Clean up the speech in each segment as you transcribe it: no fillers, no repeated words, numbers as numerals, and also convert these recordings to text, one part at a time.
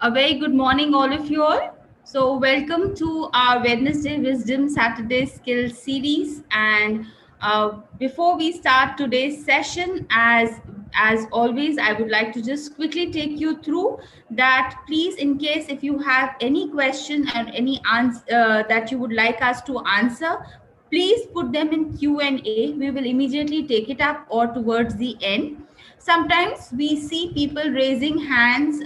A very good morning, all of you all. So, welcome to our Wednesday Wisdom Saturday Skills series. And before we start today's session, as always, I would like to just quickly take you through that. Please, in case if you have any question or any answer that you would like us to answer, please put them in Q&A. We will immediately take it up or towards the end. Sometimes we see people raising hands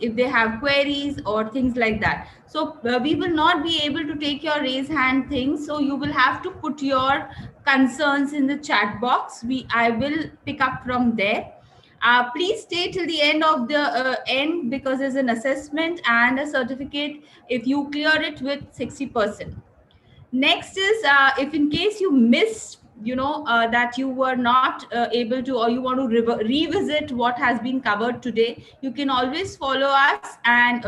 if they have queries or things like that. So we will not be able to take your raise hand things. So you will have to put your concerns in the chat box. I will pick up from there. Please stay till the end of the end because there's an assessment and a certificate if you clear it with 60%. Next is if in case you missed that you were not able to, or you want to revisit what has been covered today, you can always follow us. And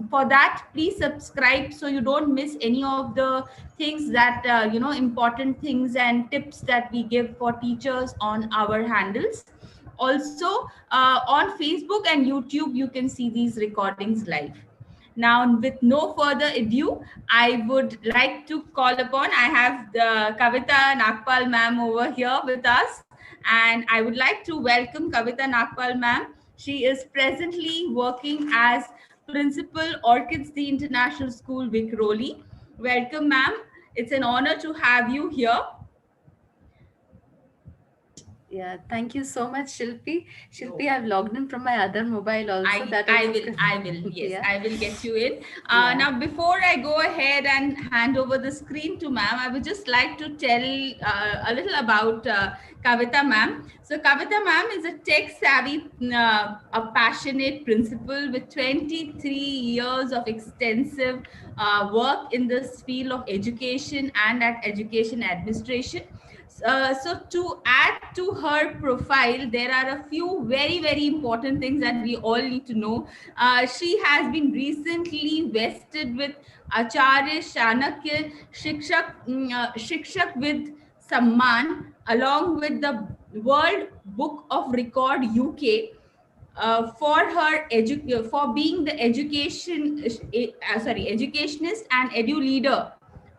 for that, please subscribe so you don't miss any of the things that important things and tips that we give for teachers on our handles. Also on Facebook and YouTube you can see these recordings live. Now, with no further ado, I would like to call upon, I have the Kavita Nagpal ma'am over here with us, and I would like to welcome Kavita Nagpal ma'am. She is presently working as Principal Orchids the International School, Vikhroli. Welcome, ma'am. It's an honor to have you here. Yeah, thank you so much, Shilpi. Shilpi, I've logged in from my other mobile also. I, That I also, will, I will, yes, yeah, I will get you in. yeah. Now, before I go ahead and hand over the screen to ma'am, I would just like to tell a little about Kavita ma'am. So, Kavita ma'am is a tech savvy, a passionate principal with 23 years of extensive work in this field of education and at education administration. So to add to her profile, there are a few very important things that we all need to know. She has been recently vested with Acharya Chanakya Shikshak with Samman, along with the World Book of Record UK, for being the educationist and edu leader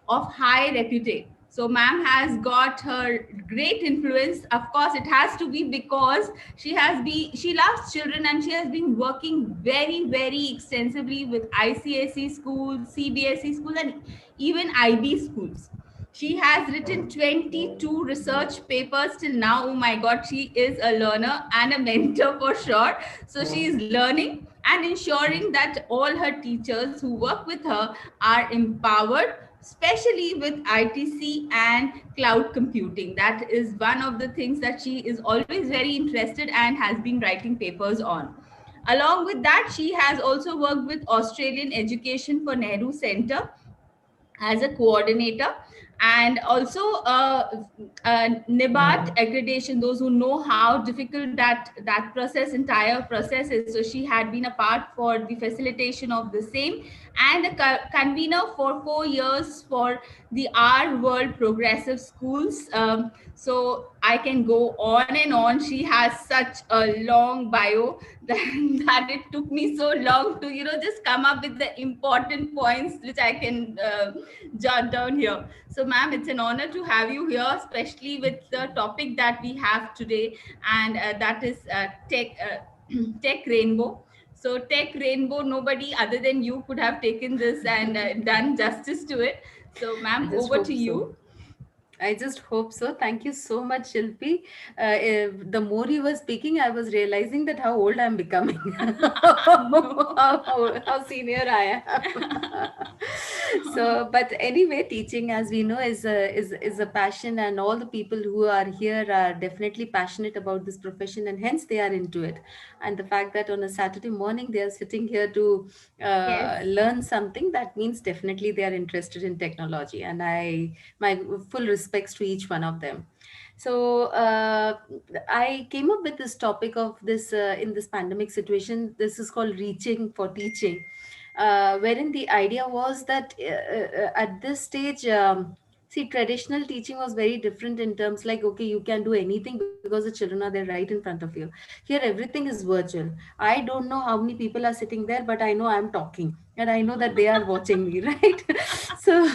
of high reputation. So ma'am has got her great influence. Of course, it has to be because she loves children and she has been working very extensively with ICSE schools, CBSE schools, and even IB schools. She has written 22 research papers till now. Oh my God, she is a learner and a mentor for sure. So she is learning and ensuring that all her teachers who work with her are empowered, especially with ITC and cloud computing. That is one of the things that she is always very interested and has been writing papers on. Along with that, she has also worked with Australian Education for Nehru Center as a coordinator, and also NIBAT accreditation. Those who know how difficult that entire process is, so she had been a part for the facilitation of the same, and a convener for 4 years for the Our World Progressive Schools. So I can go on and on. She has such a long bio that it took me so long to just come up with the important points which I can jot down here. So ma'am, it's an honor to have you here, especially with the topic that we have today, and that is tech tech rainbow. So tech rainbow, nobody other than you could have taken this and done justice to it. So I ma'am, just over hope to so. you. I just hope so. Thank you so much, Shilpi. The more you were speaking, I was realizing that how old I'm becoming, No. how senior I am. So, but anyway, teaching, as we know, is a passion, and all the people who are here are definitely passionate about this profession, and hence they are into it. And the fact that on a Saturday morning they are sitting here to Yes. learn something, that means definitely they are interested in technology, and I my full respects to each one of them. So I came up with this topic of this in this pandemic situation. This is called reaching for teaching, wherein the idea was that at this stage. See, traditional teaching was very different in terms like, okay, you can do anything because the children are there right in front of you. Here, everything is virtual. I don't know how many people are sitting there, but I know I'm talking and I know that they are watching me, right? So,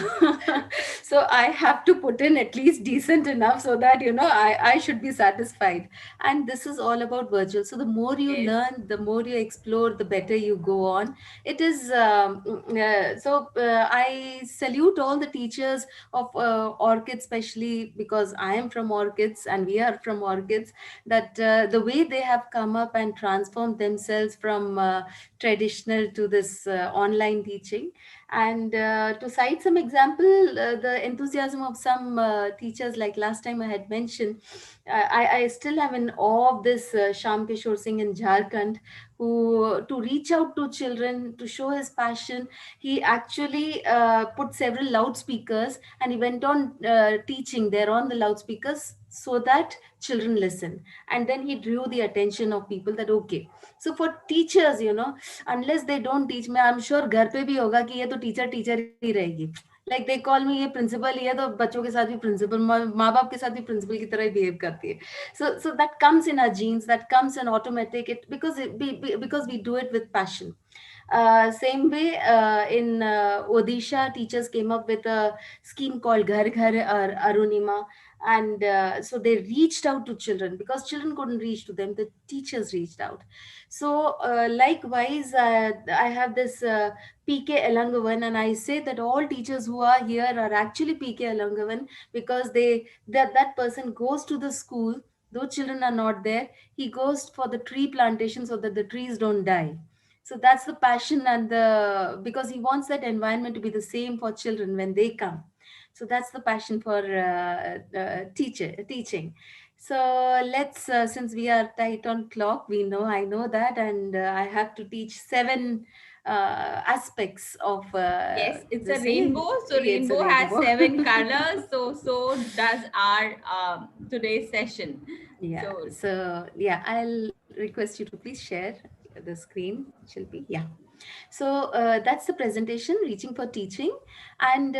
so I have to put in at least decent enough so that, I should be satisfied. And this is all about virtual. So the more you Yes. learn, the more you explore, the better you go on. It is, I salute all the teachers of orchids, especially because I am from orchids and we are from orchids, that the way they have come up and transformed themselves from traditional to this online teaching. And to cite some example, the enthusiasm of some teachers, like last time I had mentioned, I still am in awe of this Sham Kishore Singh in Jharkhand, who, to reach out to children, to show his passion, he actually put several loudspeakers and he went on teaching there on the loudspeakers so that children listen. And then he drew the attention of people that, okay, so for teachers, unless they don't teach me, I'm sure घर पे भी होगा कि ये तो teacher ही रहेगी. Like they call me ये principal ही है तो बच्चों के साथ भी प्रिंसिपल, माँ बाप के साथ भी प्रिंसिपल की तरह ही बिहेव करती है. So that comes in our genes, that comes in automatic, because we do it with passion. Same way, in Odisha, teachers came up with a scheme called Ghar Ghar Arunima, and so they reached out to children because children couldn't reach to them. The teachers reached out. So likewise, I have this PK Elangavan, and I say that all teachers who are here are actually PK Elangavan, because that person goes to the school. Though children are not there, he goes for the tree plantation so that the trees don't die. So that's the passion, and the because he wants that environment to be the same for children when they come. So that's the passion for teaching. So let's, since we are tight on clock, I know that, and I have to teach seven aspects of Yes, it's the a same. rainbow. So It's a rainbow has rainbow. 7 colors. So does our today's session. Yeah. So So yeah, I'll request you to please share the screen, Shilpi. Yeah. So that's the presentation, Reaching for Teaching. And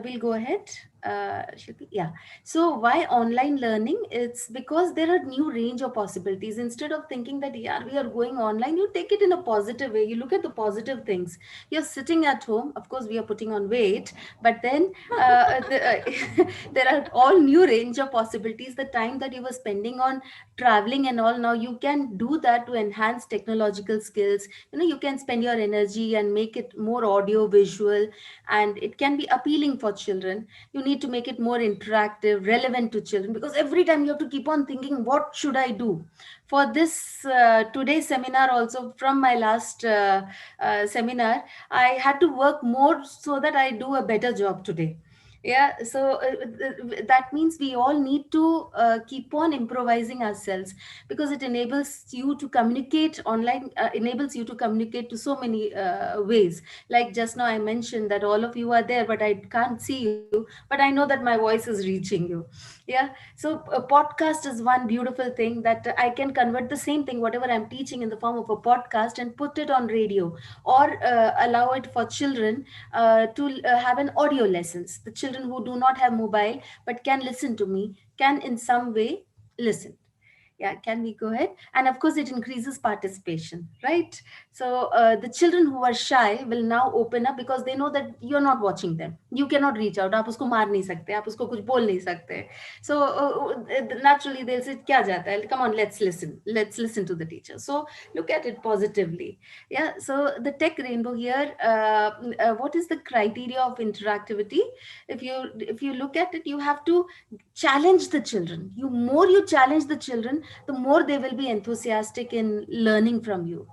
we'll go ahead. Shilpi, yeah. So why online learning? It's because there are new range of possibilities. Instead of thinking that, yeah, we are going online, you take it in a positive way. You look at the positive things. You're sitting at home. Of course, we are putting on weight, but then there are all new range of possibilities. The time that you were spending on traveling and all, now you can do that to enhance technological skills. You can spend your energy and make it more audio visual, and it can be appealing for children. You need to make it more interactive, relevant to children, because every time you have to keep on thinking, what should I do for this today's seminar? Also, from my last seminar, I had to work more so that I do a better job today. Yeah, so that means we all need to keep on improvising ourselves, because it enables you to communicate online, enables you to communicate to so many ways. Like just now I mentioned that all of you are there but I can't see you, but I know that my voice is reaching you. Yeah. So a podcast is one beautiful thing, that I can convert the same thing, whatever I'm teaching, in the form of a podcast and put it on radio, or allow it for children to have an audio lessons. The children who do not have mobile but can listen to me can in some way listen. Yeah, can we go ahead? And of course, it increases participation, right? So the children who are shy will now open up, because they know that you're not watching them. You cannot reach out. आप उसको मार नहीं सकते, आप उसको कुछ बोल नहीं सकते. So naturally they'll say, क्या जाता है? Come on, let's listen. Let's listen to the teacher. So look at it positively. Yeah. So the tech rainbow here. What is the criteria of interactivity? If you look at it, you have to challenge the children. You challenge the children, the more they will be enthusiastic in learning from you.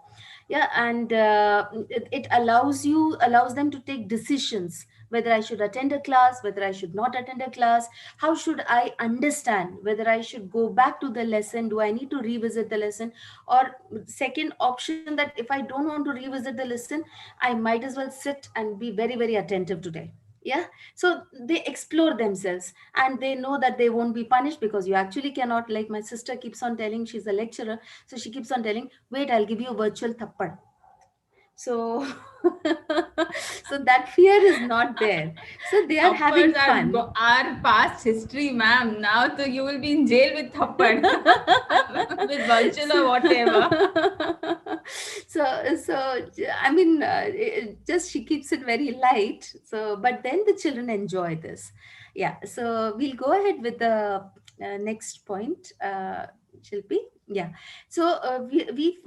Yeah. And it allows them to take decisions, whether I should attend a class, whether I should not attend a class, how should I understand, whether I should go back to the lesson, do I need to revisit the lesson, or second option, that if I don't want to revisit the lesson, I might as well sit and be very, very attentive today. Yeah. So they explore themselves, and they know that they won't be punished, because you actually cannot, like my sister keeps on telling, she's a lecturer, so she keeps on telling, wait, I'll give you a virtual thappad. So so that fear is not there, so they are having Thappads are fun. are past history, ma'am. Now, so you will be in jail with thappad, with virtual or so, whatever. so I mean, just she keeps it very light, so but then the children enjoy this. Yeah, so we'll go ahead with the next point, Shilpi. Yeah, so we've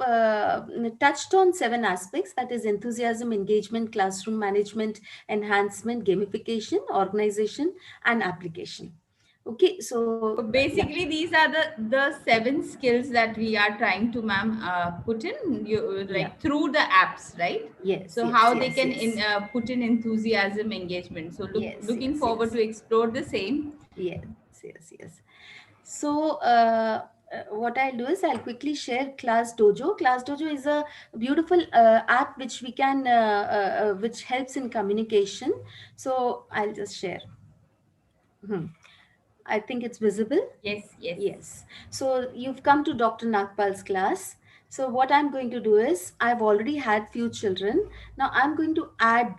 touched on seven aspects, that is enthusiasm, engagement, classroom management, enhancement, gamification, organization, and application. Okay, so So yeah. basically, these are the seven skills that we are trying to, ma'am, put in you Yeah. like through the apps, right? Yes, So yes, how they yes, can yes. put in enthusiasm, engagement. So Yes, looking yes, forward yes. to explore the same. Yes, yes, yes. So, what I'll do is I'll quickly share Class Dojo. Class Dojo is a beautiful app which we can, which helps in communication. So, I'll just share. Hmm. I think it's visible. Yes, yes. Yes. So you've come to Dr. Nagpal's class. So what I'm going to do is I've already had few children. Now I'm going to add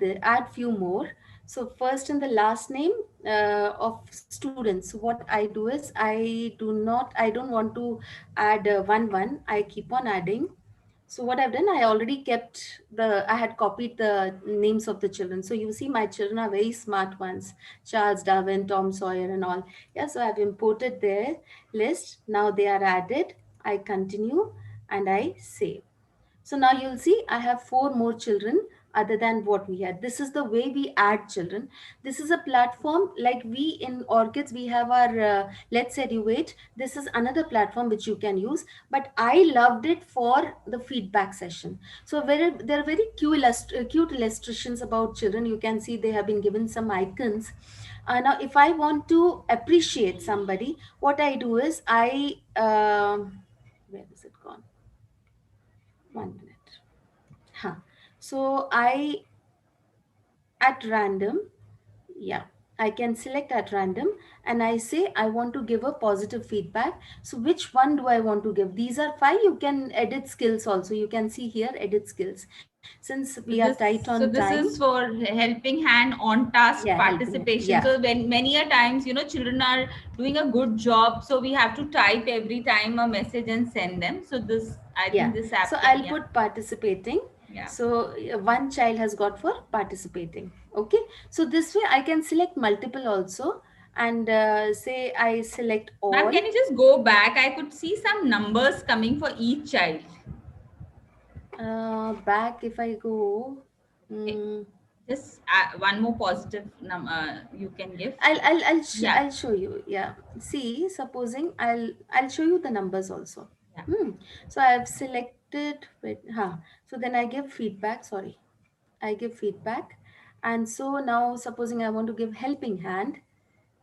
few more. So first and the last name of students. So what I do is I don't want to add one. I keep on adding. So what I've done, I had copied the names of the children. So you see my children are very smart ones. Charles Darwin, Tom Sawyer and all. Yeah, so I've imported their list. Now they are added. I continue and I save. So now you'll see I have four more children other than what we had. This is the way we add children. This is a platform like we in Orchids, we have our Let's Educate. This is another platform which you can use. But I loved it for the feedback session. So there are very cute illustrations about children. You can see they have been given some icons. Now, if I want to appreciate somebody, what I do is where is it gone? 1 minute. Huh. So at random, yeah, I can select at random and I say I want to give a positive feedback. So which one do I want to give? These are five. You can edit skills also. You can see here edit skills. Since we are So tight on this time, is for helping hand on task yeah, helping it. participation. Yeah, So when many a times, children are doing a good job, so we have to type every time a message and send them. So this, I yeah. think this So app can, I'll yeah, put participating. yeah. So one child has got for participating. Okay. So this way I can select multiple also and say I select Ma'am, all. can you just go back? I could see some numbers coming for each child. Back if I go, Eh, mm, Just one more positive you can give. I'll Yeah, I'll show you. Yeah. See, supposing I'll show you the numbers also. yeah. Hmm. So I've selected. Wait. Huh. So then I give feedback. Sorry, I give feedback, and so now supposing I want to give helping hand.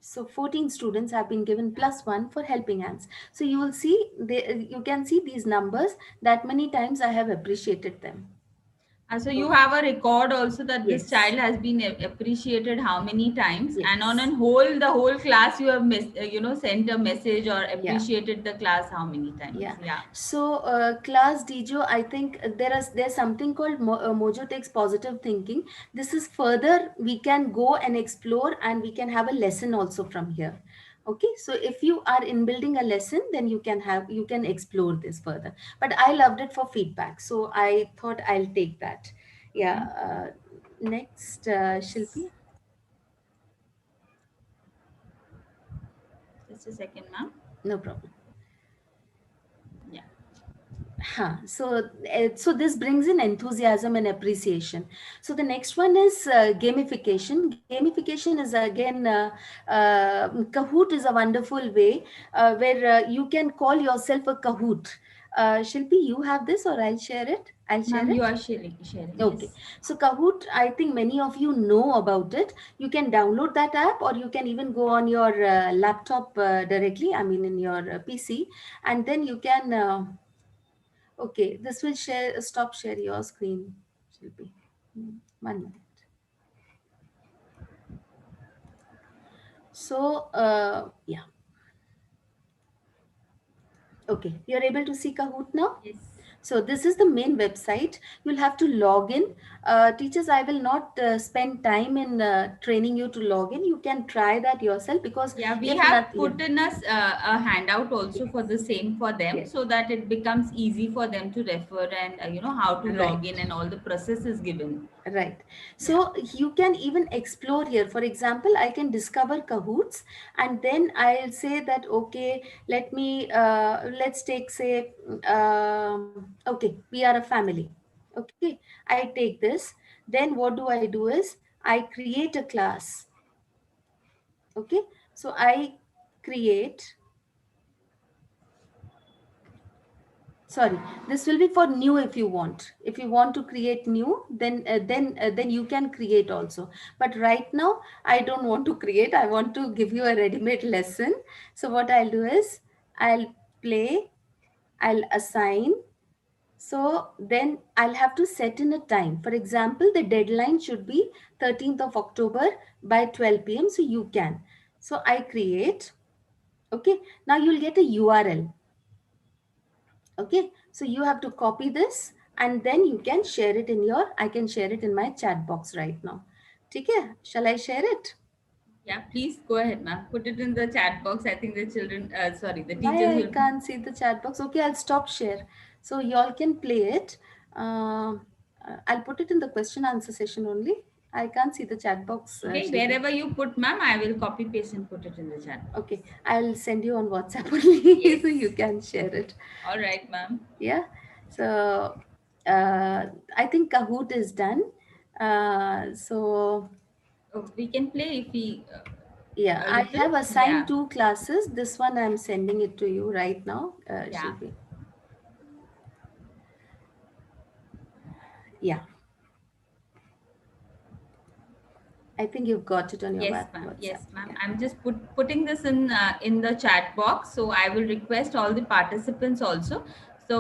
So 14 students have been given +1 for helping hands. So you will see you can see these numbers that many times I have appreciated them. So you So have a record also that this yes, child has been appreciated how many times, and on yes. a whole, the whole class you have sent a message or Yeah. appreciated the class how many times. Yeah. Yeah. So, class Dijo, I think there's something called Mojo takes positive thinking. This is further we can go and explore, and we can have a lesson also from here. Okay. So if you are in building a lesson, then you can explore this further. But I loved it for feedback, so I thought I'll take that. Yeah. Okay. Next, Shilpi. Just a second, ma'am. No problem. Yeah. Huh. So this brings in enthusiasm and appreciation. So the next one is gamification. Gamification is again Kahoot is a wonderful way where you can call yourself a Kahoot. Shilpi, you have this, or I'll share it. I'll share Ma'am, you it. are sharing. Okay. Yes. So Kahoot, I think many of you know about it. You can download that app, or you can even go on your laptop directly. I mean, in your PC, and then you can. Okay, this will stop share your screen, Shilpi. 1 minute. So, yeah. Okay, you're able to see Kahoot now? Yes. So this is the main website. You'll have to log in. Teachers, I will not spend time in training you to log in. You can try that yourself, because Yeah, we if have not, yeah, put in us a handout also for the yes, same for them, yes, so that it becomes easy for them to refer, and how to log in, right. and all the process is given. Right. Yeah. So you can even explore here. For example, I can discover Kahoots, and then I'll say that, okay, let's take, say, okay, we are a family. Okay, I take this. Then what do I do is I create a class. Okay, so I create, sorry, this will be for new. If you want to create new, then you can create also. But right now I don't want to create, I want to give you a ready-made lesson. So what I'll do is I'll play, I'll assign. So then I'll have to set in a time. For example, the deadline should be 13th of October by 12 p.m. So you can, so I create. Okay, now you'll get a URL. Okay, so you have to copy this, and then you can share it in your, I can share it in my chat box right now. Okay, shall I share it? Yeah, please go ahead, ma'am. Put it in the chat box. I think the children, sorry, the Why teachers I will. can't see the chat box? Okay, I'll stop share. So y'all can play it. I'll put it in the question answer session only. I can't see the chat box, Okay, Shilpi. wherever you put, ma'am, I will copy paste and put it in the chat Okay, box. I'll send you on WhatsApp only so you Yes. can share it. All right, ma'am. Yeah. So I think Kahoot is done. So We can play if we yeah, a I little. have assigned Yeah. two classes. This one I'm sending it to you right now, Yeah. Shilpi. Yeah, I think you've got it on your Yes, ma'am. WhatsApp. Yes, ma'am. Yeah. I'm just putting this in the chat box. So I will request all the participants also. So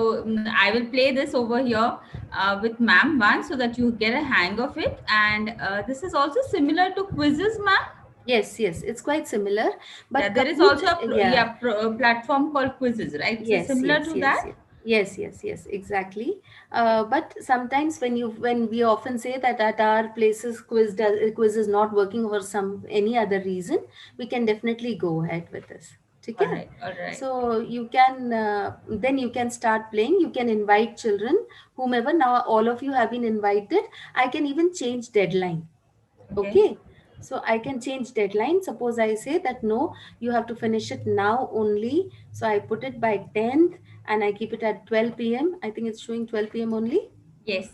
I will play this over here with ma'am once, so that you get a hang of it. And this is also similar to quizzes, ma'am. Yes, yes, it's quite similar, Yeah, but there is Kahoot, also a yeah, platform called quizzes, right? So yes, similar yes, to yes, that. yes. Yes, yes, yes, exactly. Okay. But sometimes when we often say that at our places quiz is not working for some any other reason, we can definitely go ahead with this. All Okay? right. All right. So you can then you can start playing. You can invite children, whomever. Now all of you have been invited. I can even change deadline. Okay. Okay, so I can change deadline. Suppose I say that no, you have to finish it now only. So I put it by 10th and I keep it at 12 p.m. I think it's showing 12 p.m. only. Yes.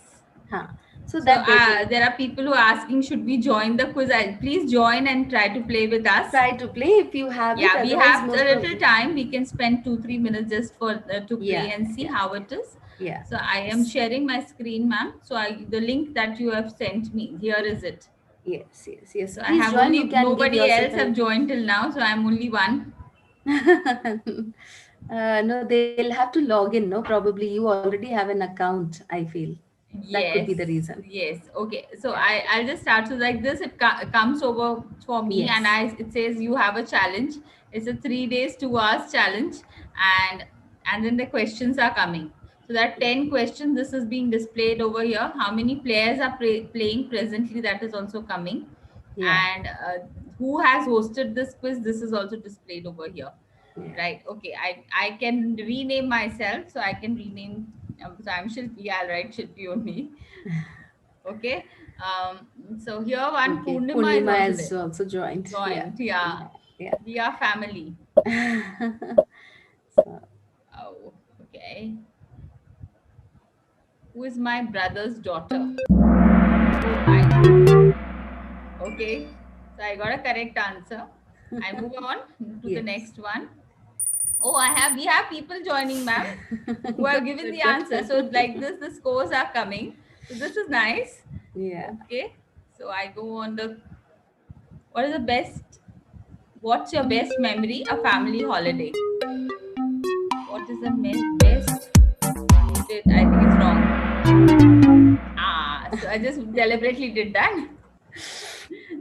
Huh. So So that deadline. there are people who are asking, should we join the quiz? Please join and try to play with us. Try to play if you have it. Yeah, we Otherwise, have a most little probably. time. We can spend 2-3 minutes just for to play Yeah, and see yeah, how it is. yeah. So I am sharing my screen, ma'am. So the link that you have sent me, here is it. Yes, yes, yes. So I Please have join. only, You can give nobody yourself else an. have joined till now. So I'm only one. No, they'll have to log in. No, probably you already have an account. I feel that could be Yes, the reason. yes. Okay, so Yeah. I'll just start. So like this, comes over for me, and Yes. it says you have a challenge. It's a 3 days, 2 hours challenge, and then the questions are coming. So that Yeah. 10 questions. This is being displayed over here. How many players are playing presently? That is also coming, Yeah. and who has hosted this quiz? This is also displayed over here. Yeah. Right. Okay. I can rename myself, so I can rename. So I'm Shilpi. I'll write Shilpi only. Okay. So here one Okay. Purnima is Purnima also has there. also joined. Yeah. Joined. Yeah. Yeah. We are family. Yeah. So, Oh. Okay. Who is my brother's daughter? Oh my. Okay. So I got a correct answer. I move on to the yes. next one. Oh, we have people joining, ma'am, who have Good, given good, the answer. So like good. this, the scores are coming. So this is nice. Yeah. Okay. So I go on the, what is the best, what's your best memory? A family holiday. What is the best? I think it's wrong. Ah, so I just deliberately did that.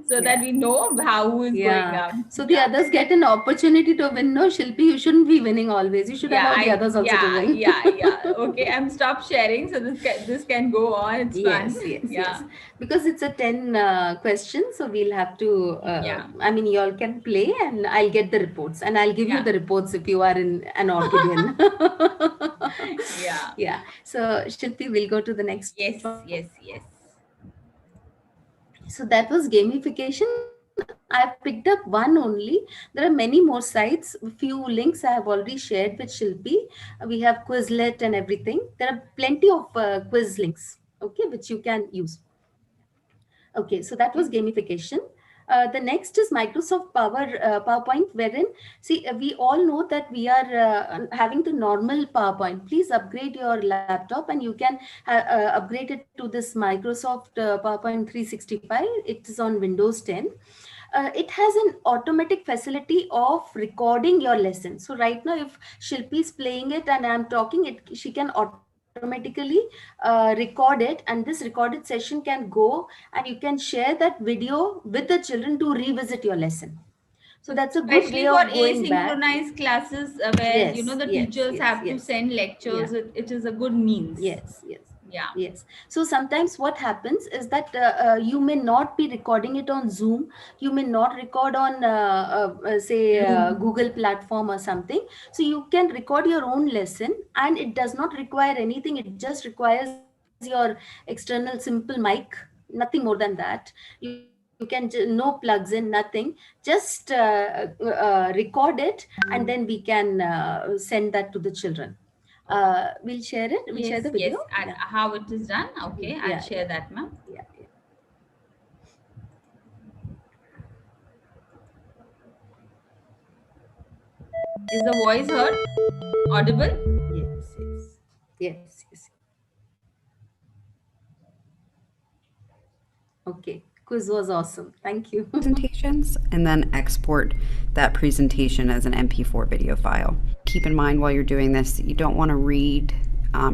so that we know how who is going Yeah. up. So the others get an opportunity to win. No, Shilpi, you shouldn't be winning always. You should Yeah, allow the others also to win. yeah. Okay, I'm stop sharing, so this can go on. It's fun. Yes, yes, yes. Yeah, Because it's a 10 question, so we'll have to, yeah, I mean, you all can play and I'll get the reports and I'll give you yeah, the reports if you are in an Orchidian. yeah. Yeah. So, Shilpi, we'll go to the next one. Yes, yes, yes. So that was gamification. I've picked up one only. There are many more sites. Few links I have already shared with Shilpi. We have Quizlet and everything. There are plenty of quiz links, okay, which you can use. Okay, so that was Okay. gamification. The next is Microsoft PowerPoint, wherein see we all know that we are having the normal PowerPoint. Please upgrade your laptop, and you can upgrade it to this Microsoft PowerPoint 365. It is on Windows 10. It has an automatic facility of recording your lesson. So right now, if Shilpi is playing it and I'm talking, she can automatically record it, and this recorded session can go and you can share that video with the children to revisit your lesson. So So that's a good especially way for of going back. asynchronized classes, where Yes, the yes, teachers yes, have to yes. send Yeah. lectures, it is a good means. Yes, yes, Yeah. yes. So sometimes what happens is that you may not be recording it on Zoom. You may not record on, say, Loom. Google platform or something. So you can record your own lesson, and it does not require anything. It just requires your external simple mic, nothing more than that. You can no plugs in, nothing. Just record it, and then we can send that to the children. We'll share it. We'll share the Yes, video. yes. Yeah, How it is done? Okay, I'll yeah, share yeah, that, ma'am. yeah, yeah. Is the voice heard? Audible? Yes, yes, yes, yes. Okay, quiz was awesome. Thank you. Presentations and then export that presentation as an MP4 video file. Keep in mind while you're doing this that you don't want to read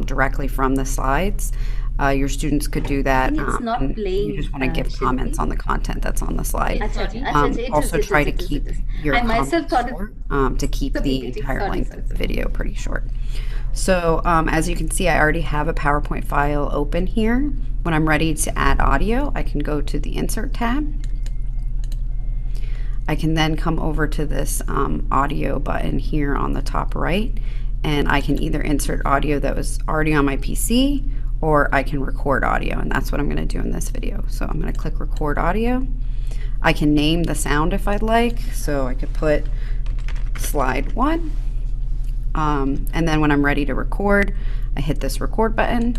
directly from the slides. Your students could do that. I think it's not And playing, you just want to give comments Shilpi. on the content that's on the slide. Yes, Acha, sorry. acha, acha, it is, Also, it is, try to it is, keep it is. your I myself comments thought it. short, to keep the PPT. entire Sorry, length sorry, of the sorry. video pretty short. So as you can see, I already have a PowerPoint file open here. When I'm ready to add audio, I can go to the Insert tab. I can then come over to this audio button here on the top right, and I can either insert audio that was already on my PC, or I can record audio, and that's what I'm going to do in this video. So I'm going to click record audio. I can name the sound if I'd like, so I could put slide 1, and then when I'm ready to record, I hit this record button.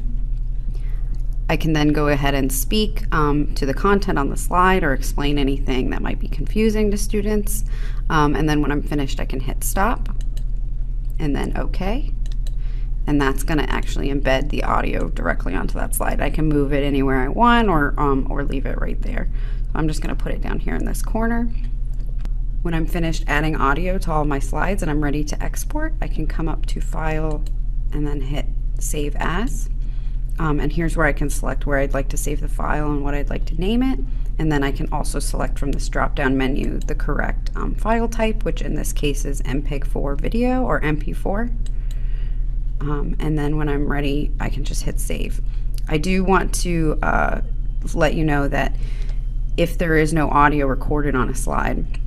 I can then go ahead and speak to the content on the slide or explain anything that might be confusing to students. And then when I'm finished, I can hit stop and then OK. And that's going to actually embed the audio directly onto that slide. I can move it anywhere I want or leave it right there. So I'm just going to put it down here in this corner. When I'm finished adding audio to all my slides and I'm ready to export, I can come up to File and then hit Save As. And here's where I can select where I'd like to save the file and what I'd like to name it. And then I can also select from this drop-down menu the correct file type, which in this case is MPEG-4 video or MP4. And then when I'm ready, I can just hit save. I do want to let you know that if there is no audio recorded on a slide,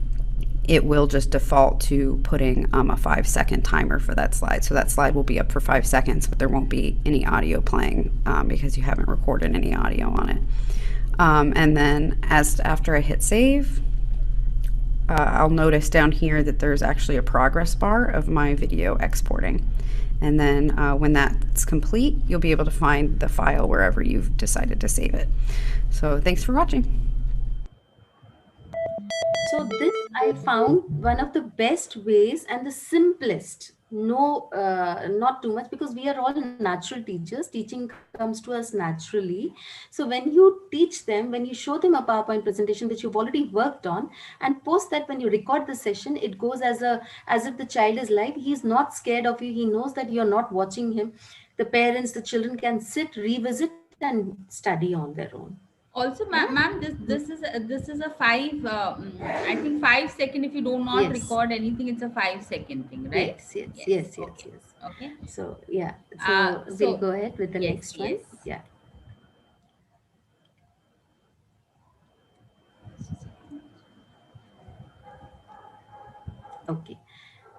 it will just default to putting a 5-second timer for that slide. So that slide will be up for 5 seconds, but there won't be any audio playing because you haven't recorded any audio on it. And then after I hit save, I'll notice down here that there's actually a progress bar of my video exporting. And then when that's complete, you'll be able to find the file wherever you've decided to save it. So thanks for watching. So this I found one of the best ways and the simplest. No, not too much, because we are all natural teachers. Teaching comes to us naturally. So when you teach them, when you show them a PowerPoint presentation that you've already worked on, and post that when you record the session, it goes as if the child is live. He's not scared of you. He knows that you're not watching him. The parents, the children can sit, revisit, and study on their own. Also, Yeah. ma'am, this is a five. I think 5 second. If you do not Yes. record anything, it's a 5 second thing, right? Yes. Yes. Yes. Yes. Yes. Okay. Yes. Okay. So yeah. So we'll So go ahead with the yes, next one. yes. Yeah. Okay.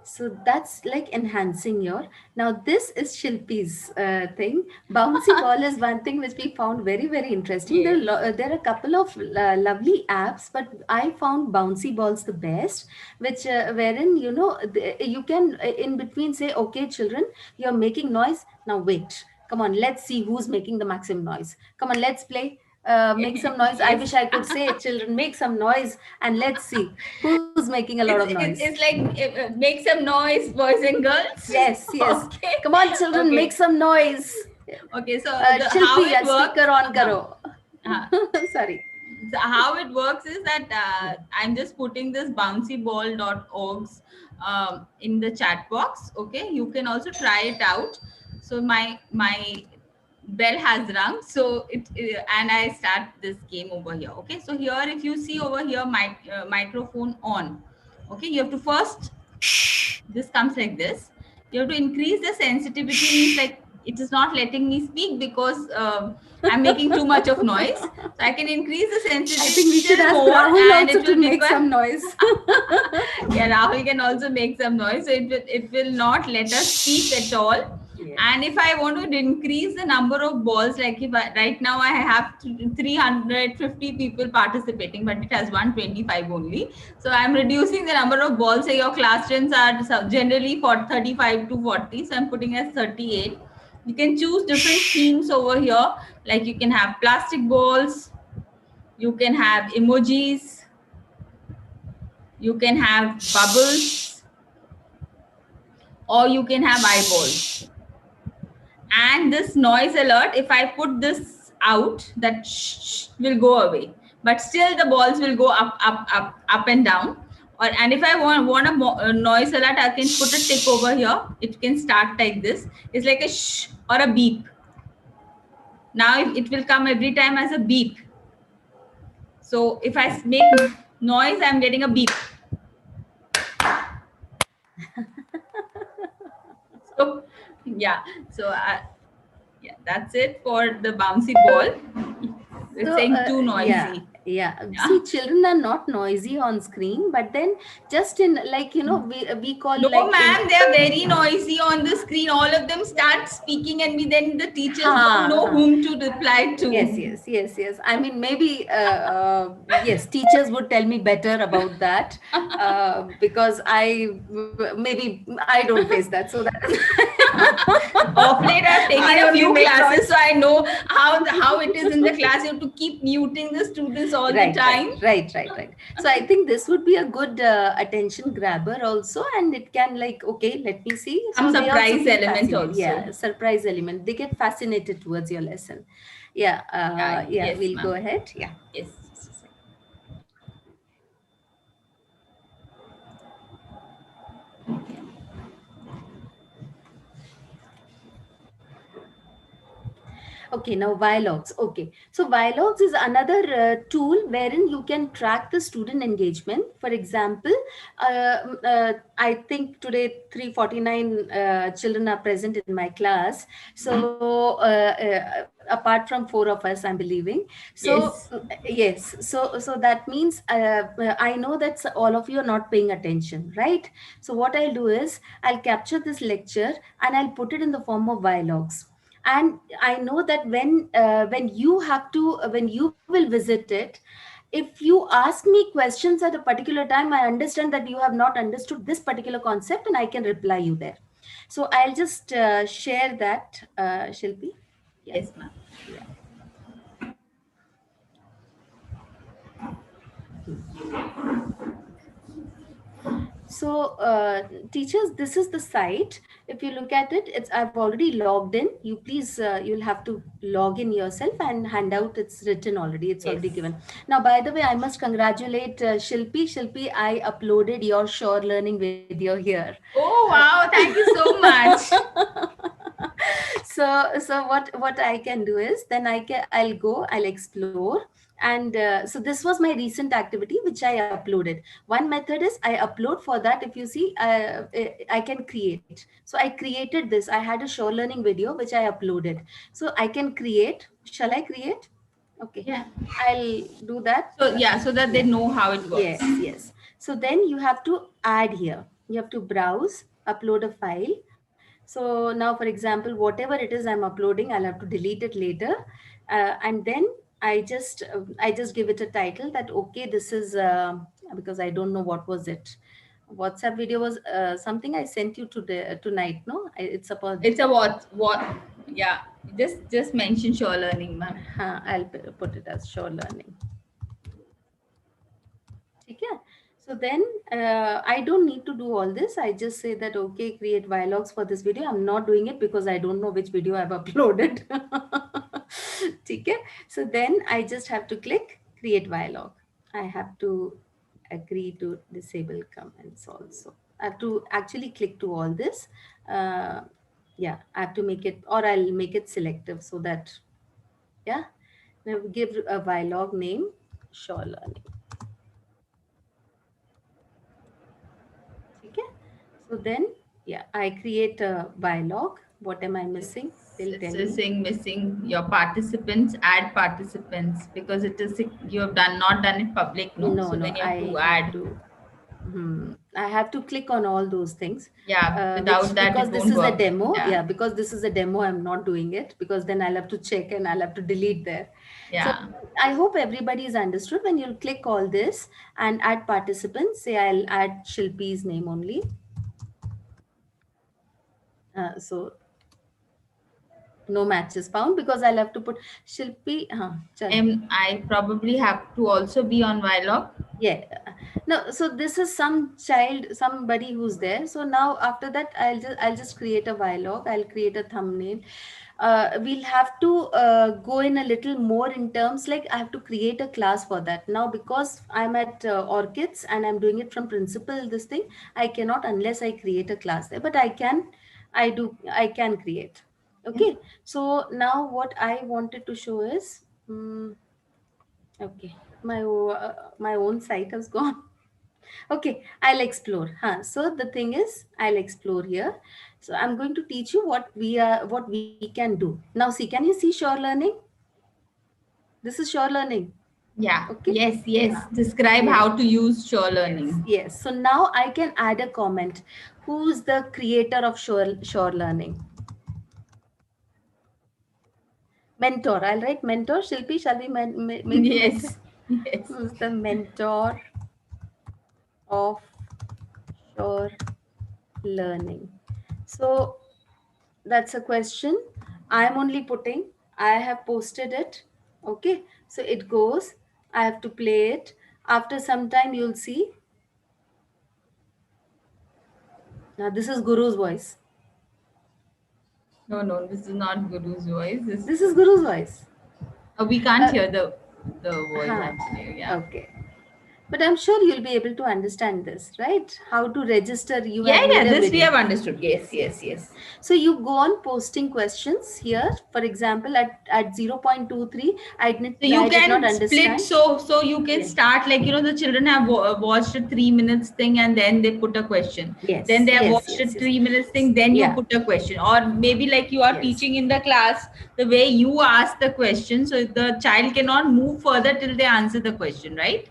So that's like enhancing your. Now this is Shilpi's thing. Bouncy ball is one thing which we found very very interesting. Yes. There are a couple of lovely apps, but I found Bouncy Balls the best, which wherein you can in between say, okay, children, you're making noise. Now wait. Come on, let's see who's making the maximum noise. Come on, let's play. Make some noise. I Yes. wish I could say, children, make some noise, and let's see who's making a lot of noise. It's like make some noise, boys and girls. Yes, yes. Okay. Come on, children, make Okay. some noise. Okay. So how Shilpi, it works? speaker on karo. Uh, Sorry. so how it works is that I'm just putting this bouncyball.orgs in the chat box. Okay, you can also try it out. So my bell has rung, so and I start this game over here. Okay, so here if you see over here, microphone on. Okay, you have to first, this comes like this. You have to increase the sensitivity, means like it is not letting me speak because I'm making too much of noise. So I can increase the sensitivity I think we should ask more, Rahul and also it to will make require, some noise. yeah, Rahul can also make some noise. So it will not let us speak at all. Yeah. And if I want to increase the number of balls, like if right now I have 350 people participating, but it has 125 only. So I'm reducing the number of balls. Say your classrooms are generally for 35 to 40. So I'm putting as 38. You can choose different themes over here. Like you can have plastic balls, you can have emojis, you can have bubbles, or you can have eyeballs. And this noise alert, if I put this out, that will go away, but still the balls will go up and down. And if I want a noise alert, I can put a tick over here. It can start like this. It's like a shh or a beep. Now it will come every time as a beep. So if I make noise, I'm getting a beep. So yeah, so yeah, that's it for the bouncy ball. It's saying too noisy. Yeah. See, children are not noisy on screen, but then just in like we call No, like ma'am, they are very noisy on the screen. All of them start speaking, and then the teachers don't know whom to reply to. Yes. I mean, maybe yes, teachers would tell me better about that because maybe I don't face that. So that Of late, I've taken I a only few make classes, noise. so I know how it is in the class. You have to keep muting the students all the time. Right. So I think this would be a good attention grabber also, and it can like, okay, let me see. Some So they also surprise feel element fascinated. also. Yeah, surprise element. They get fascinated towards your lesson. Yeah. Yes, We'll go ma'am. ahead. Yeah. Yes. Okay, now Vilogs. Okay, so Vilogs is another tool wherein you can track the student engagement. For example, I think today 349 children are present in my class. So apart from four of us, I'm believing. So Yes. yes, so that means I know that all of you are not paying attention, right? So what I'll do is I'll capture this lecture and I'll put it in the form of Vilogs, and I know that when you have to when you will visit it, if you ask me questions at a particular time, I understand that you have not understood this particular concept and I can reply you there. So I'll just share that, Shilpi. Yeah. Yes, ma'am. Yeah. So teachers, this is the site. If you look at it, I've already logged in. You please, you'll have to log in yourself and handout. It's written already. It's already Yes. given. Now, by the way, I must congratulate Shilpi. Shilpi, I uploaded your Sure Learning video here. Oh wow! Thank you so much. So what I can do is then I'll go, I'll explore, And so this was my recent activity which I uploaded. One method is I upload. For that, if you see, I can create. So I created this. I had a show learning video which I uploaded. So I can create. Shall I create? Okay, Yeah. I'll do that. So yeah, so that they know how it works. Yes, yes. So then you have to add here. You have to browse, upload a file. So now, for example, whatever it is I'm uploading, I'll have to delete it later, and then I just give it a title that okay, this is because I don't know what was it. WhatsApp video was something I sent you today tonight. No, it's about. It's a what? Yeah. Just mention show learning, ma'am. I'll put it as show learning. Okay. So then I don't need to do all this. I just say that, okay, create vlogs for this video. I'm not doing it because I don't know which video I've uploaded. Okay. So then I just have to click create vlog. I have to agree to disable comments also. I have to actually click to all this. Yeah, I have to make it, or I'll make it selective so that, yeah. Now give a vlog name, show learning. Okay. So then, yeah, I create a vlog. What am I missing? It's saying missing your participants, add participants, because it is you have not done it public, no? No, So no, then you have to I add. have to. I have to click on all those things. Yeah, without that, because it this won't is a work. demo. Yeah. Yeah, because this is a demo, I'm not doing it because then I'll have to check and I'll have to delete there. Yeah. So I hope everybody is understood. When you'll click all this and add participants, say I'll add Shilpi's name only. So no matches found because I'll have to put Shilpi. I probably have to also be on vlog. Yeah. No, so this is some child, somebody who's there. So now after that, I'll just create a vlog. I'll create a thumbnail. We'll have to go in a little more in terms like I have to create a class for that. Now because I'm at Orchids and I'm doing it from principal, this thing I cannot unless I create a class there. But I can create. Okay. So now what I wanted to show is. Okay, my own site has gone. Okay, I'll explore. So the thing is, I'll explore here. So I'm going to teach you what we can do. Now, see, can you see Sure Learning? This is Sure Learning. Yeah. Okay. Yes. Describe how to use Sure Learning. Yes. So now I can add a comment. Who's the creator of Sure Learning? Mentor. I'll write mentor. Shilpi, shall we make Yes. Yes. Who's the mentor of Sure Learning? So that's a question. I'm only putting, I have posted it. Okay. So it goes, I have to play it. After some time, you'll see. Now, this is Guru's voice. No, this is not Guru's voice. This is Guru's voice. We can't hear the voice actually. Yeah. Okay. But I'm sure you'll be able to understand this, right? How to register. This we have understood. Yes. So you go on posting questions here. For example, at 0.23, I did you can not understand. Split. So you can start like the children have watched a 3 minutes thing and then they put a question. Yes. Then they have watched a 3 minutes thing. Then you put a question, or maybe like you are teaching in the class the way you ask the question, so the child cannot move further till they answer the question, right?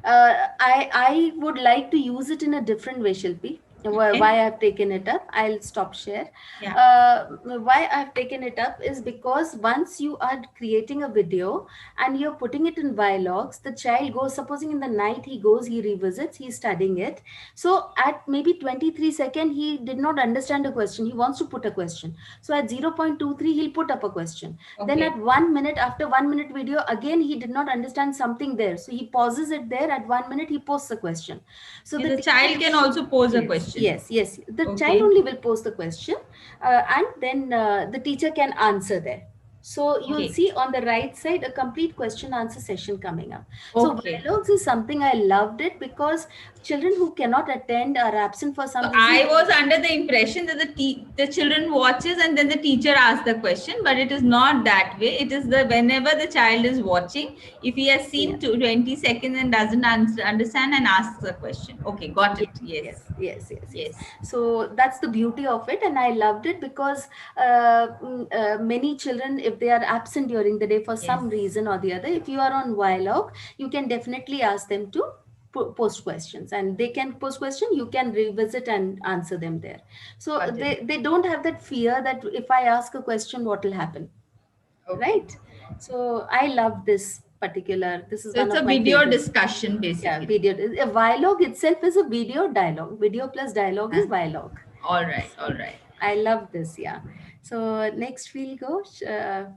I would like to use it in a different way, Shilpi. Okay. Why I've taken it up, I'll stop share. Why I've taken it up is because once you are creating a video and you're putting it in vlogs, the child goes, supposing in the night he goes, he revisits, he's studying it. So at maybe 23 seconds, he did not understand a question. He wants to put a question. So at 0.23, he'll put up a question. Okay. Then at 1 minute, after 1 minute video, again, he did not understand something there. So he pauses it there. At 1 minute, he posts a question. So the child can also pose a question. Yes. The child only will pose the question and then the teacher can answer there. So you'll Okay. see on the right side a complete question answer session coming up. So Okay. Dialogues is something I loved it because children who cannot attend or absent for So some reason, I was under the impression that the children watches and then the teacher asks the question, but it is not that way. It is the whenever the child is watching, if he has yeah. seen 20 seconds and doesn't understand and asks the question. Okay, got Yes, it. Yes, yes. yes, So that's the beauty of it, and I loved it because many children, if they are absent during the day for yes. some reason or the other, if you are on Dialogue, you can definitely ask them to post questions, and they can post question. You can revisit and answer them there. So Got it. they don't have that fear that if I ask a question, what will happen, Okay. right? So I love this particular. This is So one it's a of my video favorites. discussion Yeah, basically. video. A Dialogue itself is a video dialogue. Video plus dialogue Uh, is Dialogue. all right, all So right. I love this. Yeah. So next we'll go.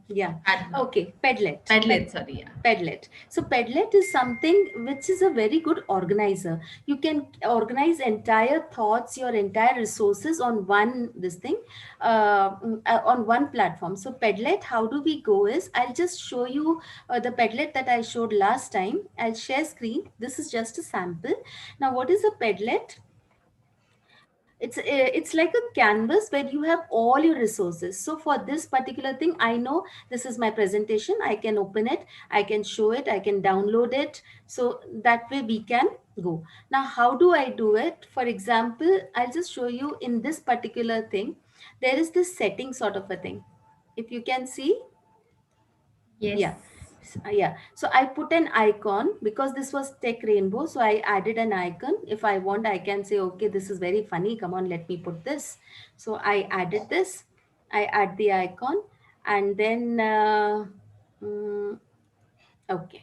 Yeah. Padma. Okay. Padlet. Padlet, sorry, yeah. Padlet. So Padlet is something which is a very good organizer. You can organize entire thoughts, your entire resources on one this thing, on one platform. So Padlet, how do we go is I'll just show you the Padlet that I showed last time. I'll share screen. This is just a sample. Now, what is a Padlet? It's like a canvas where you have all your resources. So for this particular thing, I know this is my presentation. I can open it, I can show it, I can download it. So that way we can go. Now, how do I do it? For example, I'll just show you in this particular thing. There is this setting sort of a thing. If you can see, Yes. yeah. Yeah, so I put an icon because this was Tech Rainbow, so I added an icon. If I want, I can say, okay, this is very funny, come on, let me put this. So I added this, I add the icon, and then mm, okay.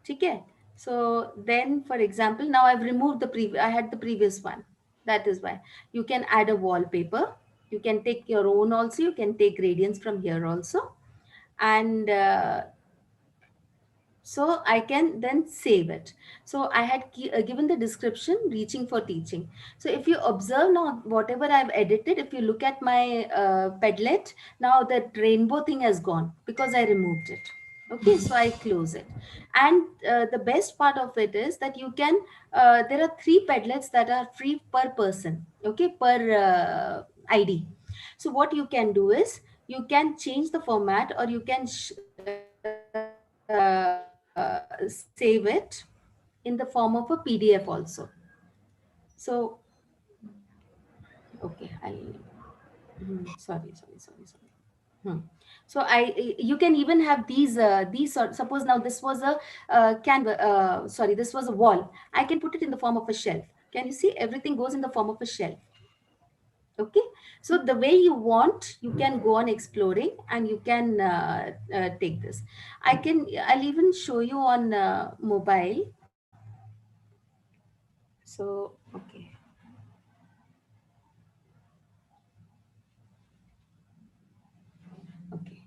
Okay. So then, for example, now I've removed the previous, I had the previous one. That is why you can add a wallpaper. You can take your own also. You can take gradients from here also. And so I can then save it. So I had given the description reaching for teaching. So if you observe now whatever I've edited, if you look at my Padlet, now that rainbow thing has gone because I removed it. Okay, so I close it. And the best part of it is that you can there are 3 Padlets that are free per person, okay, per ID. So what you can do is you can change the format, or you can save it in the form of a PDF also. So, okay, sorry. Hmm. So you can even have these suppose now this was a canvas, sorry, this was a wall. I can put it in the form of a shelf. Can you see everything goes in the form of a shelf? Okay, so the way you want, you can go on exploring, and you can take this. I'll even show you on mobile. So okay, okay,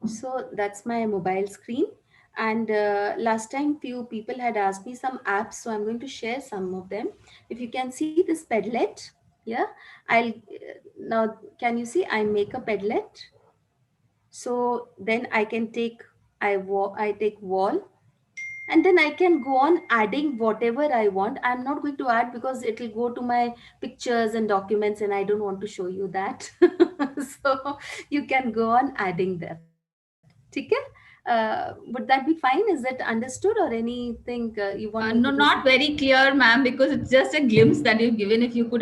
so that's my mobile screen. And last time few people had asked me some apps, so I'm going to share some of them. If you can see this Padlet, yeah, I'll now, can you see I make a Padlet? So then I can take, I take wall, and then I can go on adding whatever I want. I'm not going to add because it will go to my pictures and documents, and I don't want to show you that. So you can go on adding that. Okay? Would that be fine? Is it understood, or anything you want me to No, proceed? not very clear, ma'am, because it's just a glimpse that you've given. If you could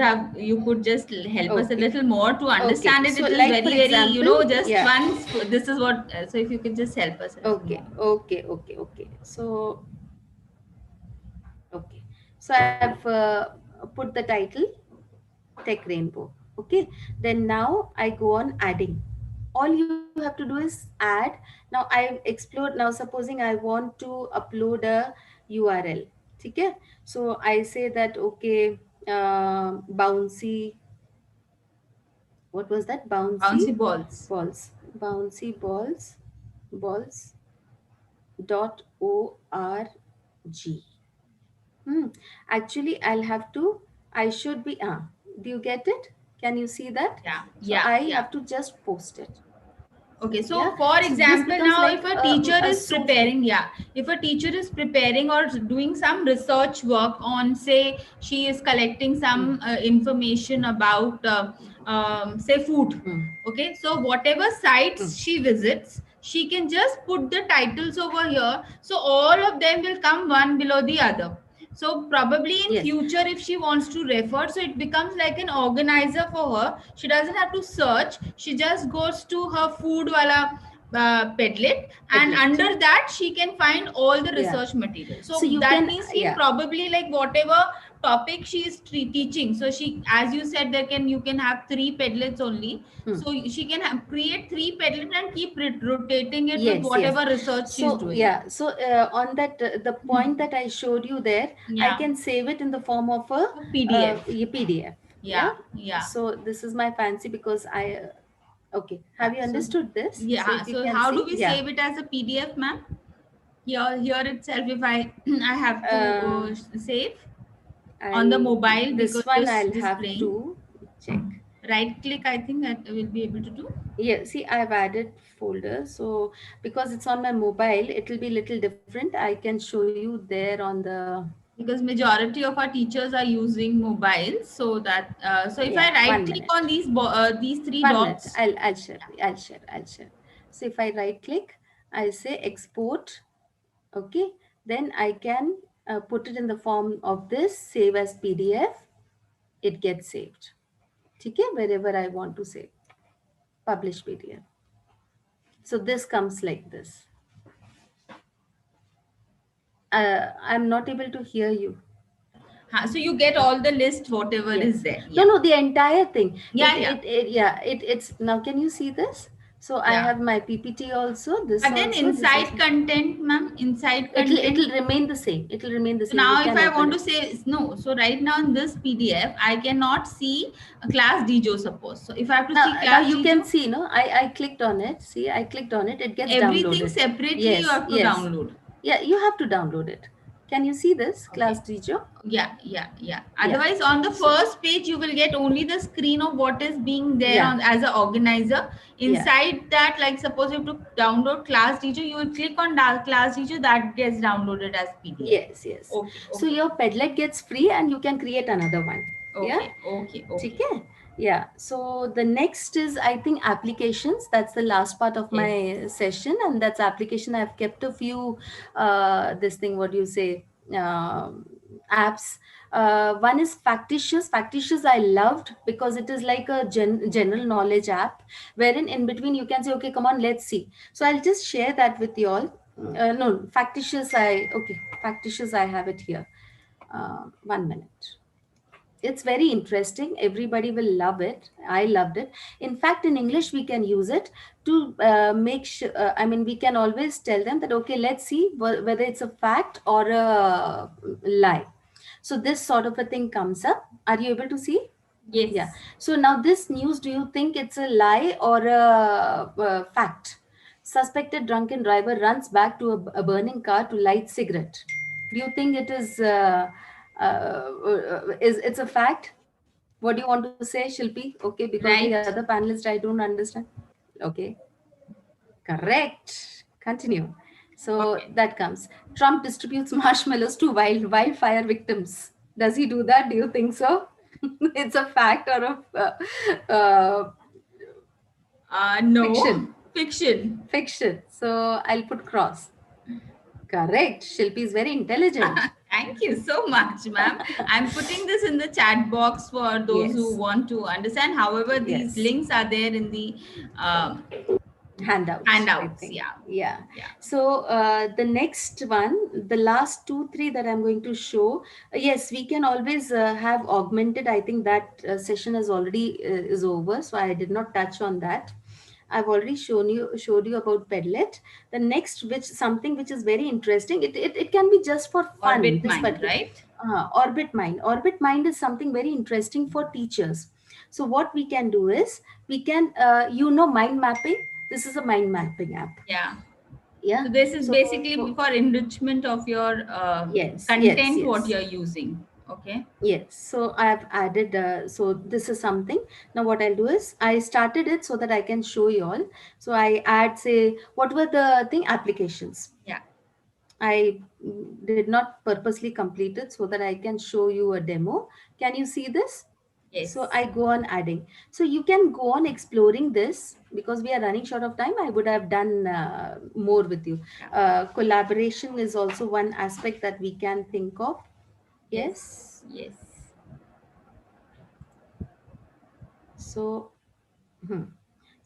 just help us a Okay. little more to Okay. understand it. So It is like for very, example, just yeah. once. This is what. So if you could just help us a little Okay. more. Okay. So okay. So I've put the title Tech Rainbow. Okay. Then now I go on adding. All you have to do is add. Now I explored. Now supposing I want to upload a URL. Okay. So I say that okay, bouncy. What was that? Bouncy balls. Bouncy balls dot org. Hmm. Actually, I'll have to. I should be. Do you get it? Can you see that? Yeah, So yeah, I yeah. have to just post it. Okay, so Yeah. for So this example, becomes now like if a teacher a is soup. preparing, yeah, if a teacher is preparing or doing some research work on, say, she is collecting some information about, say, food. Mm. Okay, so whatever sites Mm. she visits, she can just put the titles over here. So all of them will come one below the other. So probably in Yes. future, if she wants to refer, so it becomes like an organizer for her. She doesn't have to search. She just goes to her food wala Padlet, and Padlet. under that she can find all the Yeah. research material. So So you that can, means she yeah. probably, like, whatever topic she is teaching. So she, as you said, you can have three Padlets only. Hmm. So she can create three Padlets and keep rotating it with Yes, yes. whatever research she is So doing. yeah, so on that the point that I showed you there, I Yeah, can save it in the form of a PDF. PDF. Yeah. Yeah, yeah. So this is my fancy because I okay. Yeah. Have you So understood this? So yeah. if you So can how do see, we yeah. save it as a PDF, ma'am? Here itself, if I I have to Uh, save on the I'll mobile this because one it's I'll have displaying. to check. Right click, I think that will be able to do, Yeah, see, I've added folder. So because it's on my mobile, it will be little different. I can show you there on the, because majority of our teachers are using mobiles. So that so if I yeah, right one click minute. on these three 1 minute. dots. I'll share. I'll share. So if I right click, I say export. Okay. Then I can put it in the form of this, save as PDF. It gets saved. Okay, wherever I want to save. Publish PDF. So this comes like this. I'm not able to hear you. So you get all the list whatever is Yes. there. No, Yeah, no, the entire thing. yeah, yeah, It's now. Can you see this? So I yeah. have my PPT also. This But then also. This inside also. content, ma'am, inside It'll content. remain the same. It'll remain the So same. You now if can I open want to it. say no, so right now in this PDF, I cannot see a class DJO, suppose. So if I have to see Now class you can DJO, see. No, I clicked on it. See, I clicked on it. It gets everything downloaded. separately you Yes, have to yes. download. Yeah, you have to download it. Can you see this Okay. class teacher? Yeah, yeah, yeah. Yeah. Otherwise, on the So first page, you will get only the screen of what is being there yeah, on as an organizer. yeah. Inside that, like suppose you have to download class teacher, you will click on class teacher, that gets downloaded as PDF. Yes, yes. Okay, So okay, your Padlet gets free and you can create another one. Yeah. okay, okay, okay. Okay. Yeah. So the next is, I think, applications. That's the last part of Yes. my session, and that's application. I've kept a few. This thing. What do you say? Apps. One is Factitious. Factitious I loved because it is like a general knowledge app, wherein in between you can say, okay, come on, let's see. So I'll just share that with you all. No, Factitious. Factitious. I have it here. 1 minute. It's very interesting. Everybody will love it. I loved it. In fact, in English we can use it to make sure, I mean, we can always tell them that, okay, let's see whether it's a fact or a lie. So this sort of a thing comes up. Are you able to see? Yeah. Yes. So now this news, do you think it's a lie or a fact? Suspected drunken driver runs back to a burning car to light cigarette. Do you think it is it's a fact? What do you want to say, Shilpi? Okay, because the other Right. panelist I don't understand. Okay, correct. Continue. So Okay. that comes. Trump distributes marshmallows to wildfire victims. Does he do that? Do you think so? It's a fact or No. fiction? Fiction. Fiction. So I'll put cross. Correct. Shilpi is very intelligent. Thank you so much, ma'am. I'm putting this in the chat box for those who Yes. want to understand. However, these Yes. links are there in the um, Handouts, I handouts. think. Yeah. Yeah. Yeah. So the next one, the last two, three that I'm going to show, yes, we can always have augmented. I think that session is already is over, so I did not touch on that. I've already showed you about Padlet. The next, which something which is very interesting, it can be just for fun. Orbit This mind, particular right? Orbit Mind. Orbit Mind is something very interesting for teachers. So what we can do is we can mind mapping. This is a mind mapping app. Yeah. Yeah. So this is So basically for enrichment of your yes, yes, content what yes. you're using. Okay. Yes, so I've added, so this is something. Now, what I'll do is I started it so that I can show you all. So I add, say, what were the thing applications? Yeah. I did not purposely complete it so that I can show you a demo. Can you see this? So Yes. I go on adding. So you can go on exploring this because we are running short of time. I would have done more with you. Yeah. Collaboration is also one aspect that we can think of. Yes. Yes. Yes. So, hmm.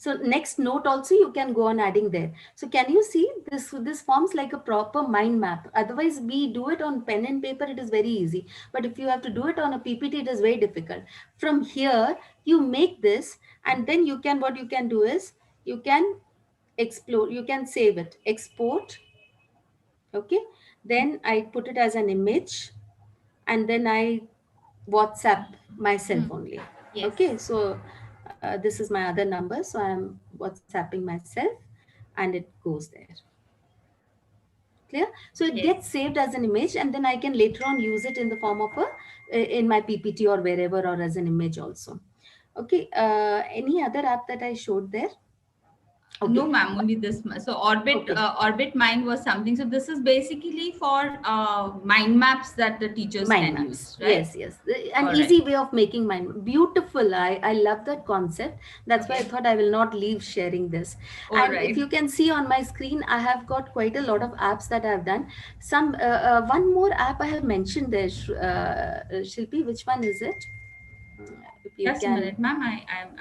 So next note also you can go on adding there. So can you see this? This forms like a proper mind map. Otherwise, we do it on pen and paper. It is very easy. But if you have to do it on a PPT, it is very difficult. From here, you make this, and then you can. What you can do is you can explore. You can save it, export. Okay. Then I put it as an image, and then I WhatsApp myself Hmm. only. Yes. Okay, so this is my other number, so I'm WhatsApping myself, and it goes there. Clear? So it Yes. gets saved as an image, and then I can later on use it in the form of in my PPT or wherever, or as an image also. Okay. Any other app that I showed there? No, Okay. ma'am, only this much. So Orbit, Okay. Orbit Mind was something. So this is basically for mind maps that the teachers Mind can maps. use, right? Yes, yes. An All right. easy way of making mind. Beautiful. I love that concept. That's why I Okay. thought I will not leave sharing this. All And if right. you can see on my screen, I have got quite a lot of apps that I've done. Some one more app I have mentioned there, Shilpi. Which one is it? If you Just a can, minute, ma'am.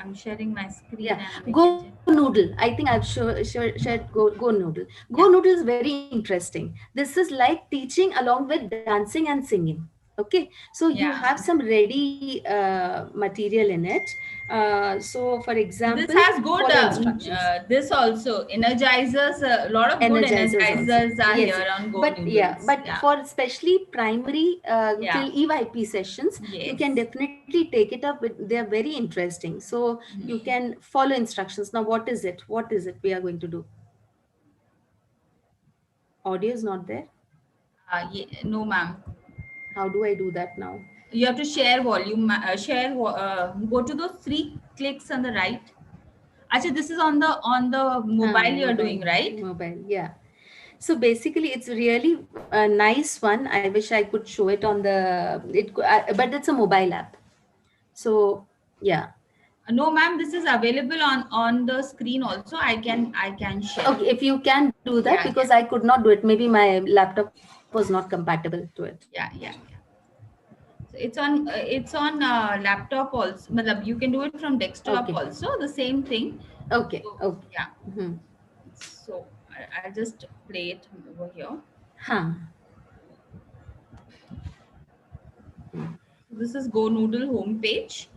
I'm sharing my screen yeah, and Go making it. Noodle. I think I've shared Go Noodle. Go Yeah. Noodle is very interesting. This is like teaching along with dancing and singing. Okay, so you have Yeah. some ready material in it. So, for This example, has good. follow instructions. This also energizers. A lot of good Energizers also. energizers are Yes, here on Go but yeah, Noodles. but Yeah. for especially primary Yeah. till EYP sessions, you Yes. can definitely take it up with, they are very interesting. So you can follow instructions. Now, what is it? What is it we are going to do? Audio is not there. No, ma'am. How do I do that now? You have to share volume. Go to those three clicks on the right. Actually, this is on the mobile you're doing, right? Mobile, yeah. So basically, it's really a nice one. I wish I could show it on the but it's a mobile app. So yeah. No, ma'am. This is available on the screen also. I can share. Okay, if you can do that Yeah, because yeah, I could not do it. Maybe my laptop was not compatible to it. yeah, yeah, yeah. So it's on laptop also. Matlab, you can do it from desktop Okay. also. The same thing. Okay. So Okay. yeah. Hmm. So I'll just play it over here. Huh. This is Go Noodle homepage.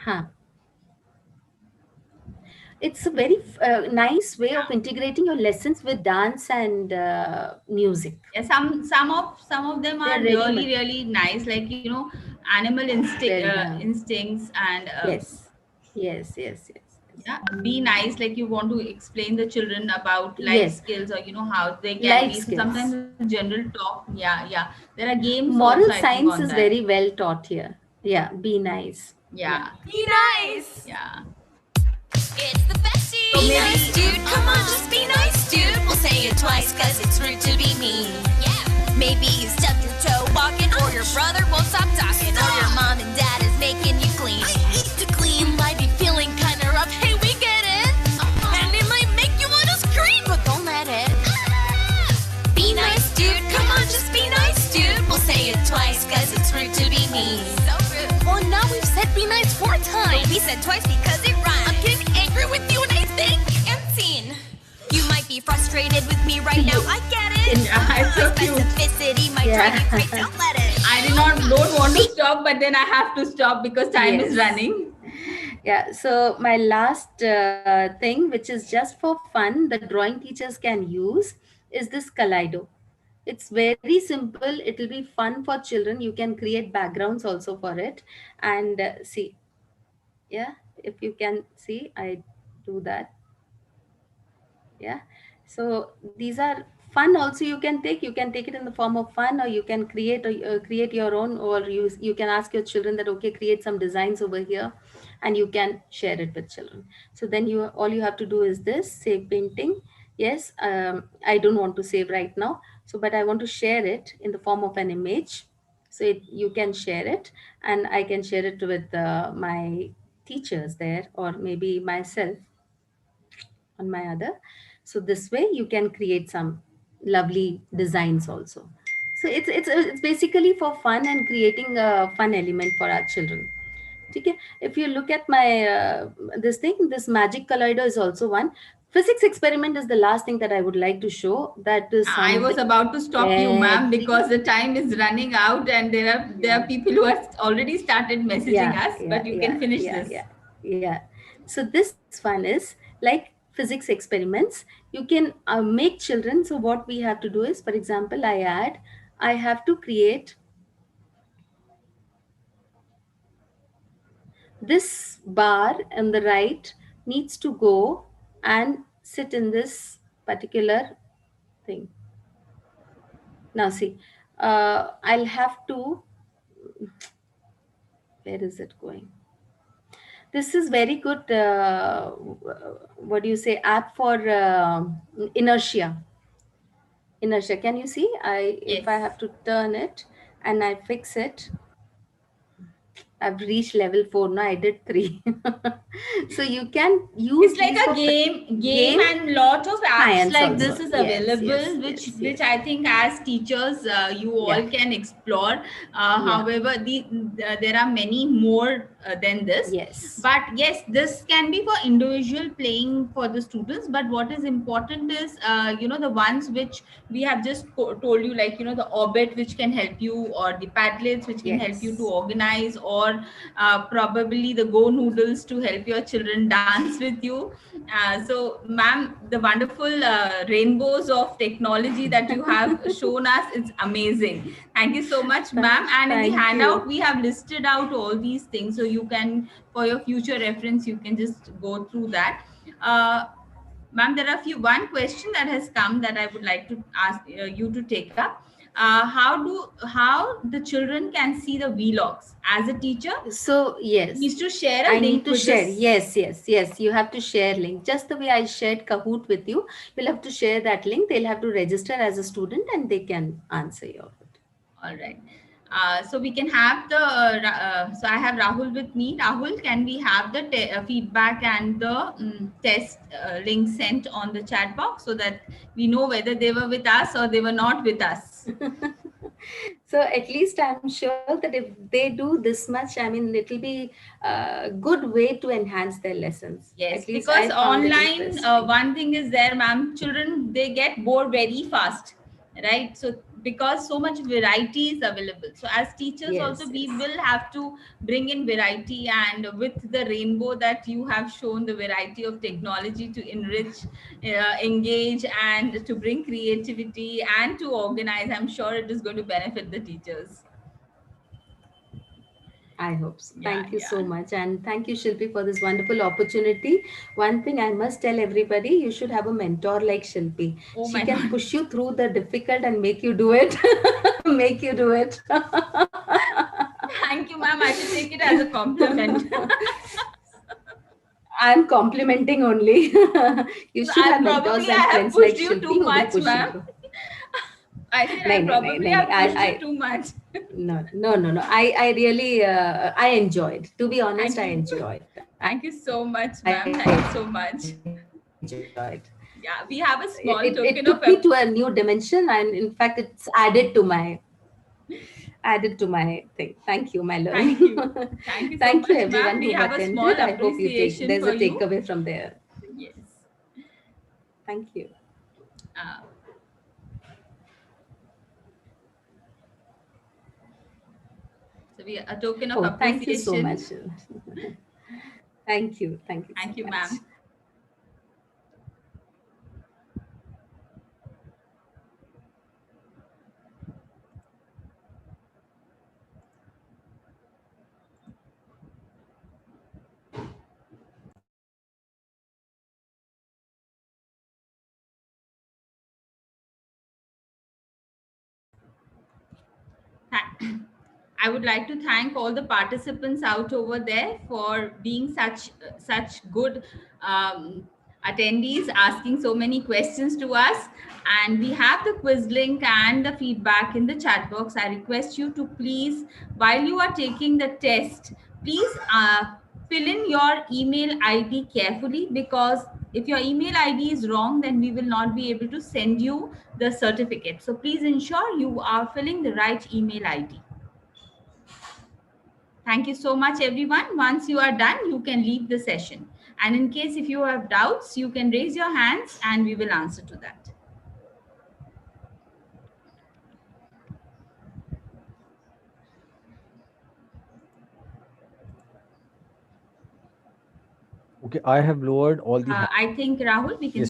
Huh. It's a very nice way of integrating your lessons with dance and music. Yeah, some of them They're are ready. really nice, like animal Very. instincts, and Yes. Yes. Yes. Yes. Yes. yeah, be nice, like you want to explain the children about life Yes. skills, or how they can Life be. So sometimes skills. it's general talk. Yeah, yeah, there are games also, Moral I think, on science is that. very well taught here. Yeah. Be nice. Yeah. Yeah. Be nice. Yeah. It's the bestie. So Be maybe nice, dude. Come on, just be nice, dude. We'll say it twice, cause it's rude to be mean. Yeah. Maybe you stub your toe walking, or your brother won't stop talking, or your mom and dad is making you clean. I hate to clean. You might be feeling kinda rough. Hey, we get it. And it might make you wanna scream, but don't let it. Be nice, dude. Come on, just be nice, dude. We'll say it twice, cause it's rude to be mean. So rude. Well, now we've said be nice 4 times. But we said twice because it rhymes. I'm getting angry with you, and I think and seen. You might be frustrated with me right now. I get it. Yeah, it's so My cute. specificity might drive you crazy. Don't let it. I don't want to stop, but then I have to stop because time is Yes. running. Yeah, so my last thing, which is just for fun, the drawing teachers can use is this Kaleido. It's very simple. It'll be fun for children. You can create backgrounds also for it. And see, yeah, if you can see, I do that. Yeah. So these are fun also you can take it in the form of fun, or you can create your own, or you can ask your children that, okay, create some designs over here, and you can share it with children. So then you all you have to do is this: save painting. Yes, I don't want to save right now, so but I want to share it in the form of an image. So you can share it, and I can share it with my teachers there, or maybe myself on my other. So this way you can create some lovely designs also. So it's basically for fun and creating a fun element for our children. Okay, if you look at my this magic collider is also one. Physics experiment is the last thing that I would like to show. That is I was something about to stop you, ma'am, very, because the time is running out, and there are yeah, people who have already started messaging yeah, us. yeah, But you yeah, can finish yeah, this. yeah, yeah. So this one is like physics experiments. You can make children. So what we have to do is, for example, I have to create this bar on the right needs to go and sit in this particular thing. Now see, I'll have to, where is it going? This is very good, what do you say, app for inertia. Can you see, if I Yes. have to turn it and I fix it, I've reached level 4 now. I did 3. So you can use It's like these a for game, game and lot of apps science like also. this is Yes, yes, available, which yes, which yes. I think as teachers you Yeah, all can explore. yeah, However, there are many more than this. yes, But yes, this can be for individual playing for the students. But what is important is the ones which we have just told you, like the orbit, which can help you, or the padlets, which can help you to yes. organize, or probably the Go Noodles to help your children dance with you. So, ma'am, the wonderful rainbows of technology that you have shown us is amazing. Thank you so much, ma'am. And in the Thank handout, you. we have listed out all these things, so you can, for your future reference, you can just go through that. Ma'am, there are one question that has come that I would like to ask you to take up. How the children can see the vlogs as a teacher So yes, needs to share a I need link to with share. this. Yes, yes, yes. You have to share link. Just the way I shared Kahoot with you, you'll have to share that link. They'll have to register as a student and they can answer your. All right. So we can have the so I have Rahul with me. Rahul, can we have the feedback and the test link sent on the chat box, so that we know whether they were with us or they were not with us? So at least I'm sure that if they do this much, I mean, it'll be a good way to enhance their lessons. Yes, At least because I found it online, interesting. one thing is there, ma'am. Children, they get bored very fast, right? So because so much variety is available, so as teachers also Yes, we yes. will have to bring in variety, and with the rainbow that you have shown, the variety of technology to enrich, engage, and to bring creativity and to organize, I'm sure it is going to benefit the teachers. I hope so. Yeah, Thank you yeah. so much. And thank you, Shilpi, for this wonderful opportunity. One thing I must tell everybody, you should have a mentor like Shilpi. Oh She my can God. push you through the difficult and make you do it. Make you do it. Thank you, ma'am. I should take it as a compliment. I'm complimenting only. You should I have mentors probably and I have friends like pushed you Shilpi too who will much, push you ma'am. through. I said No, I no, no, probably no, no. have pushed you too much. No, no, no, no. I really, I enjoyed. To be honest, Thank I you. enjoyed. Thank you so much, I ma'am. Thank you enjoyed. so much. Yeah, we have a It, small it token took of me to a new dimension, and in fact it's added to my thing. Thank you, my thank learning. you. Thank you so Thank you much, ma'am. everyone We who've have a small attended. I hope you take appreciation there's for a you. takeaway from there. Yes. Thank you. Uh, so we a token of Oh, thank you so appreciation. much. Thank you so Thank you, much. ma'am. I would like to thank all the participants out over there for being such good um, attendees, asking so many questions to us. And we have the quiz link and the feedback in the chat box. I request you to please, while you are taking the test, please fill in your email ID carefully, because if your email ID is wrong, then we will not be able to send you the certificate. So please ensure you are filling the right email ID. Thank you so much, everyone. Once you are done, you can leave the session. And in case if you have doubts, you can raise your hands and we will answer to that. Okay, I have lowered all the hands. I think, Rahul, we can